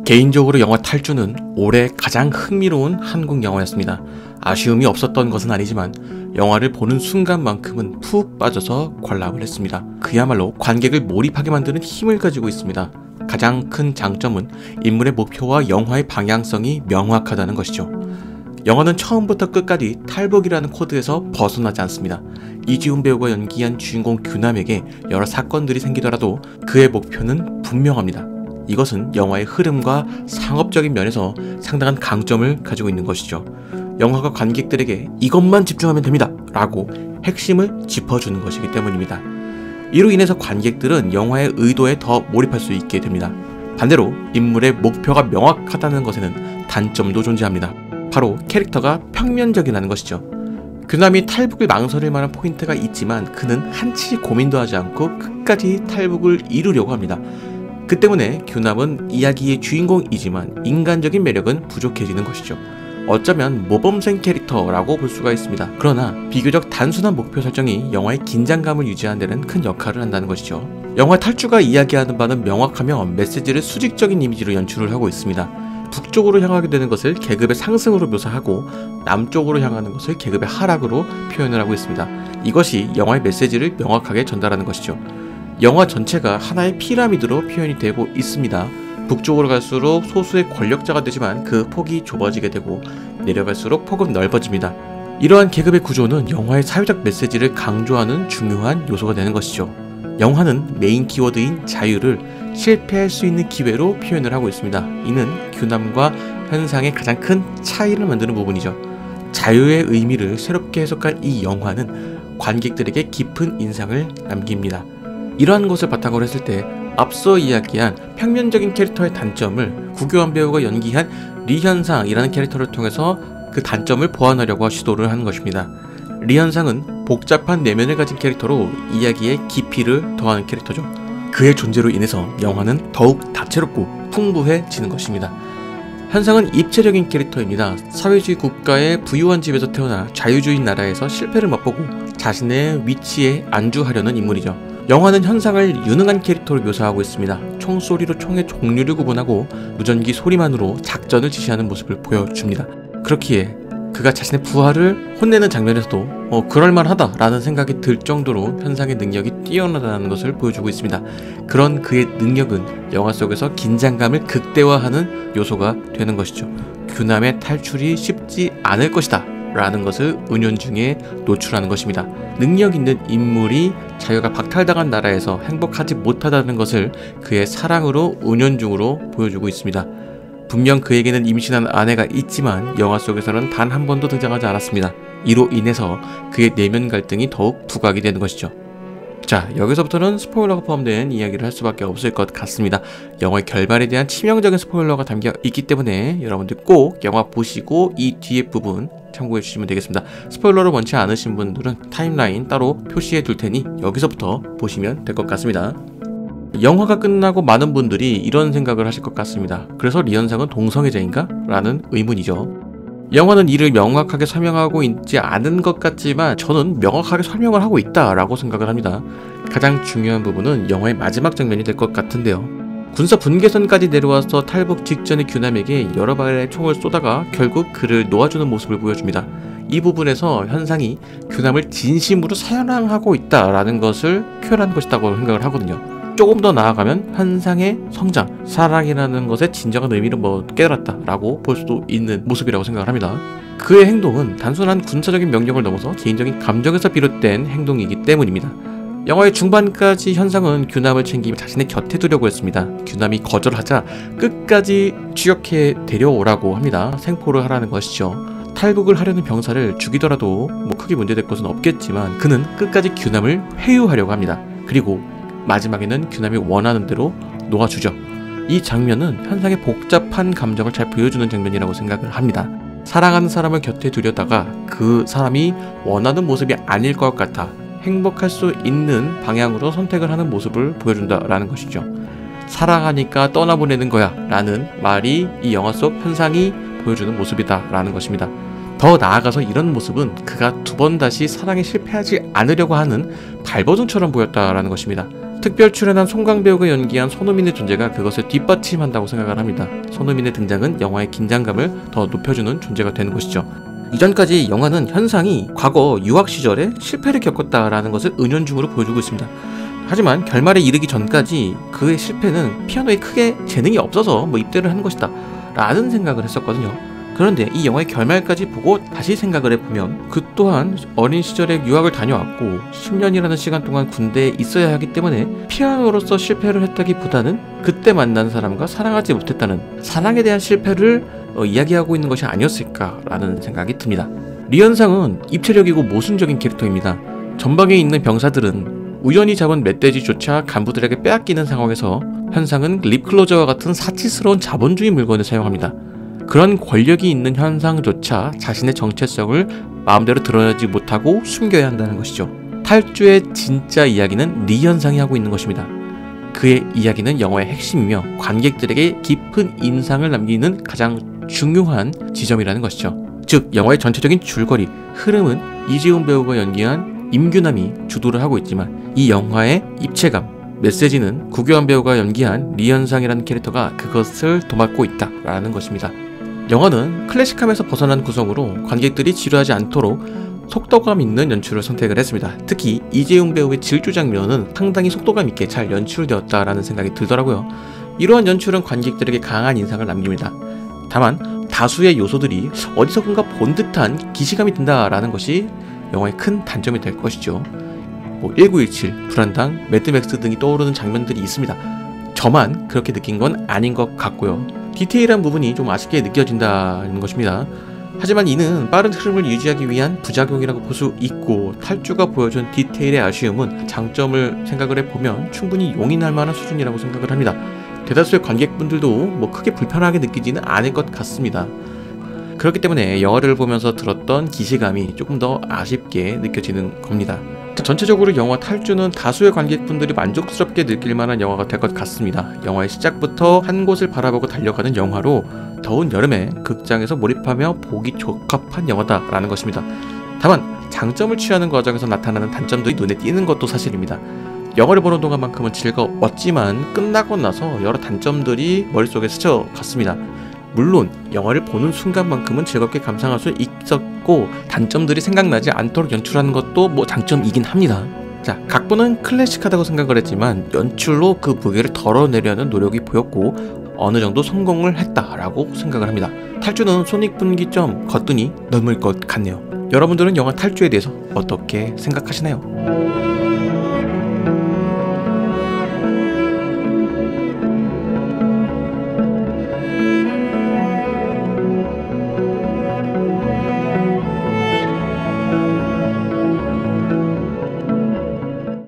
개인적으로 영화 탈주는 올해 가장 흥미로운 한국 영화였습니다. 아쉬움이 없었던 것은 아니지만 영화를 보는 순간만큼은 푹 빠져서 관람을 했습니다. 그야말로 관객을 몰입하게 만드는 힘을 가지고 있습니다. 가장 큰 장점은 인물의 목표와 영화의 방향성이 명확하다는 것이죠. 영화는 처음부터 끝까지 탈북이라는 코드에서 벗어나지 않습니다. 이지훈 배우가 연기한 주인공 규남에게 여러 사건들이 생기더라도 그의 목표는 분명합니다. 이것은 영화의 흐름과 상업적인 면에서 상당한 강점을 가지고 있는 것이죠. 영화가 관객들에게 이것만 집중하면 됩니다 라고 핵심을 짚어주는 것이기 때문입니다. 이로 인해서 관객들은 영화의 의도에 더 몰입할 수 있게 됩니다. 반대로 인물의 목표가 명확하다는 것에는 단점도 존재합니다. 바로 캐릭터가 평면적이라는 것이죠. 규남이 탈북을 망설일 만한 포인트가 있지만 그는 한치 고민도 하지 않고 끝까지 탈북을 이루려고 합니다. 그 때문에 규남은 이야기의 주인공이지만 인간적인 매력은 부족해지는 것이죠. 어쩌면 모범생 캐릭터라고 볼 수가 있습니다. 그러나 비교적 단순한 목표 설정이 영화의 긴장감을 유지하는 데는 큰 역할을 한다는 것이죠. 영화 탈주가 이야기하는 바는 명확하며 메시지를 수직적인 이미지로 연출을 하고 있습니다. 북쪽으로 향하게 되는 것을 계급의 상승으로 묘사하고 남쪽으로 향하는 것을 계급의 하락으로 표현을 하고 있습니다. 이것이 영화의 메시지를 명확하게 전달하는 것이죠. 영화 전체가 하나의 피라미드로 표현이 되고 있습니다. 북쪽으로 갈수록 소수의 권력자가 되지만 그 폭이 좁아지게 되고 내려갈수록 폭은 넓어집니다. 이러한 계급의 구조는 영화의 사회적 메시지를 강조하는 중요한 요소가 되는 것이죠. 영화는 메인 키워드인 자유를 실패할 수 있는 기회로 표현을 하고 있습니다. 이는 규남과 현상의 가장 큰 차이를 만드는 부분이죠. 자유의 의미를 새롭게 해석한 이 영화는 관객들에게 깊은 인상을 남깁니다. 이러한 것을 바탕으로 했을 때 앞서 이야기한 평면적인 캐릭터의 단점을 구교환 배우가 연기한 리현상이라는 캐릭터를 통해서 그 단점을 보완하려고 시도를 하는 것입니다. 리현상은 복잡한 내면을 가진 캐릭터로 이야기의 깊이를 더하는 캐릭터죠. 그의 존재로 인해서 영화는 더욱 다채롭고 풍부해지는 것입니다. 현상은 입체적인 캐릭터입니다. 사회주의 국가의 부유한 집에서 태어나 자유주의 나라에서 실패를 맛보고 자신의 위치에 안주하려는 인물이죠. 영화는 현상을 유능한 캐릭터로 묘사하고 있습니다. 총소리로 총의 종류를 구분하고 무전기 소리만으로 작전을 지시하는 모습을 보여줍니다. 그렇기에 그가 자신의 부하를 혼내는 장면에서도 그럴만하다 라는 생각이 들 정도로 현상의 능력이 뛰어나다는 것을 보여주고 있습니다. 그런 그의 능력은 영화 속에서 긴장감을 극대화하는 요소가 되는 것이죠. 규남의 탈출이 쉽지 않을 것이다 라는 것을 은연중에 노출하는 것입니다. 능력 있는 인물이 자유가 박탈당한 나라에서 행복하지 못하다는 것을 그의 사랑으로 은연중으로 보여주고 있습니다. 분명 그에게는 임신한 아내가 있지만 영화 속에서는 단 한 번도 등장하지 않았습니다. 이로 인해서 그의 내면 갈등이 더욱 부각이 되는 것이죠. 자, 여기서부터는 스포일러가 포함된 이야기를 할 수밖에 없을 것 같습니다. 영화의 결말에 대한 치명적인 스포일러가 담겨 있기 때문에 여러분들 꼭 영화 보시고 이 뒤에 부분 참고해 주시면 되겠습니다. 스포일러를 원치 않으신 분들은 타임라인 따로 표시해 둘 테니 여기서부터 보시면 될 것 같습니다. 영화가 끝나고 많은 분들이 이런 생각을 하실 것 같습니다. 그래서 리현상은 동성애자인가? 라는 의문이죠. 영화는 이를 명확하게 설명하고 있지 않은 것 같지만 저는 명확하게 설명을 하고 있다라고 생각을 합니다. 가장 중요한 부분은 영화의 마지막 장면이 될 것 같은데요. 군사 분계선까지 내려와서 탈북 직전의 규남에게 여러 발의 총을 쏘다가 결국 그를 놓아주는 모습을 보여줍니다. 이 부분에서 현상이 규남을 진심으로 사랑하고 있다라는 것을 표현한 것이라고 생각을 하거든요. 조금 더 나아가면 현상의 성장, 사랑이라는 것의 진정한 의미를 깨달았다라고 볼 수도 있는 모습이라고 생각을 합니다. 그의 행동은 단순한 군사적인 명령을 넘어서 개인적인 감정에서 비롯된 행동이기 때문입니다. 영화의 중반까지 현상은 규남을 챙기며 자신의 곁에 두려고 했습니다. 규남이 거절하자 끝까지 추격해 데려오라고 합니다. 생포를 하라는 것이죠. 탈북을 하려는 병사를 죽이더라도 크게 문제될 것은 없겠지만 그는 끝까지 규남을 회유하려고 합니다. 그리고 마지막에는 규남이 원하는 대로 놓아주죠. 이 장면은 현상의 복잡한 감정을 잘 보여주는 장면이라고 생각을 합니다. 사랑하는 사람을 곁에 두려다가 그 사람이 원하는 모습이 아닐 것 같아 행복할 수 있는 방향으로 선택을 하는 모습을 보여준다라는 것이죠. 사랑하니까 떠나보내는 거야 라는 말이 이 영화 속 현상이 보여주는 모습이다 라는 것입니다. 더 나아가서 이런 모습은 그가 두 번 다시 사랑에 실패하지 않으려고 하는 발버둥처럼 보였다라는 것입니다. 특별 출연한 송강 배우가 연기한 손흥민의 존재가 그것을 뒷받침한다고 생각을 합니다. 손흥민의 등장은 영화의 긴장감을 더 높여주는 존재가 되는 것이죠. 이전까지 영화는 현상이 과거 유학 시절에 실패를 겪었다라는 것을 은연중으로 보여주고 있습니다. 하지만 결말에 이르기 전까지 그의 실패는 피아노에 크게 재능이 없어서 입대를 한 것이다 라는 생각을 했었거든요. 그런데 이 영화의 결말까지 보고 다시 생각을 해보면 그 또한 어린 시절에 유학을 다녀왔고 10년이라는 시간 동안 군대에 있어야 하기 때문에 피아노로서 실패를 했다기보다는 그때 만난 사람과 사랑하지 못했다는 사랑에 대한 실패를 이야기하고 있는 것이 아니었을까라는 생각이 듭니다. 리현상은 입체적이고 모순적인 캐릭터입니다. 전방에 있는 병사들은 우연히 잡은 멧돼지조차 간부들에게 빼앗기는 상황에서 현상은 립클로저와 같은 사치스러운 자본주의 물건을 사용합니다. 그런 권력이 있는 현상조차 자신의 정체성을 마음대로 드러내지 못하고 숨겨야 한다는 것이죠. 탈주의 진짜 이야기는 리현상이 하고 있는 것입니다. 그의 이야기는 영화의 핵심이며 관객들에게 깊은 인상을 남기는 가장 중요한 지점이라는 것이죠. 즉 영화의 전체적인 줄거리, 흐름은 이재훈 배우가 연기한 임규남이 주도를 하고 있지만 이 영화의 입체감, 메시지는 구교환 배우가 연기한 리현상이라는 캐릭터가 그것을 도맡고 있다라는 것입니다. 영화는 클래식함에서 벗어난 구성으로 관객들이 지루하지 않도록 속도감 있는 연출을 선택을 했습니다. 특히 이재훈 배우의 질주 장면은 상당히 속도감 있게 잘 연출되었다라는 생각이 들더라고요. 이러한 연출은 관객들에게 강한 인상을 남깁니다. 다만 다수의 요소들이 어디서건가 본 듯한 기시감이 든다라는 것이 영화의 큰 단점이 될 것이죠. 1917, 불안당, 매드맥스 등이 떠오르는 장면들이 있습니다. 저만 그렇게 느낀 건 아닌 것 같고요. 디테일한 부분이 좀 아쉽게 느껴진다는 것입니다. 하지만 이는 빠른 흐름을 유지하기 위한 부작용이라고 볼 수 있고 탈주가 보여준 디테일의 아쉬움은 장점을 생각을 해보면 충분히 용인할 만한 수준이라고 생각을 합니다. 대다수의 관객분들도 크게 불편하게 느끼지는 않을 것 같습니다. 그렇기 때문에 영화를 보면서 들었던 기시감이 조금 더 아쉽게 느껴지는 겁니다. 전체적으로 영화 탈주는 다수의 관객분들이 만족스럽게 느낄 만한 영화가 될 것 같습니다. 영화의 시작부터 한 곳을 바라보고 달려가는 영화로 더운 여름에 극장에서 몰입하며 보기 적합한 영화다라는 것입니다. 다만 장점을 취하는 과정에서 나타나는 단점들이 눈에 띄는 것도 사실입니다. 영화를 보는 동안만큼은 즐거웠지만 끝나고 나서 여러 단점들이 머릿속에 스쳐갔습니다. 물론 영화를 보는 순간만큼은 즐겁게 감상할 수 있었고 단점들이 생각나지 않도록 연출하는 것도 장점이긴 합니다. 자, 각본은 클래식하다고 생각을 했지만 연출로 그 무게를 덜어내려는 노력이 보였고 어느 정도 성공을 했다라고 생각을 합니다. 탈주는 손익분기점 거뜬히 넘을 것 같네요. 여러분들은 영화 탈주에 대해서 어떻게 생각하시나요?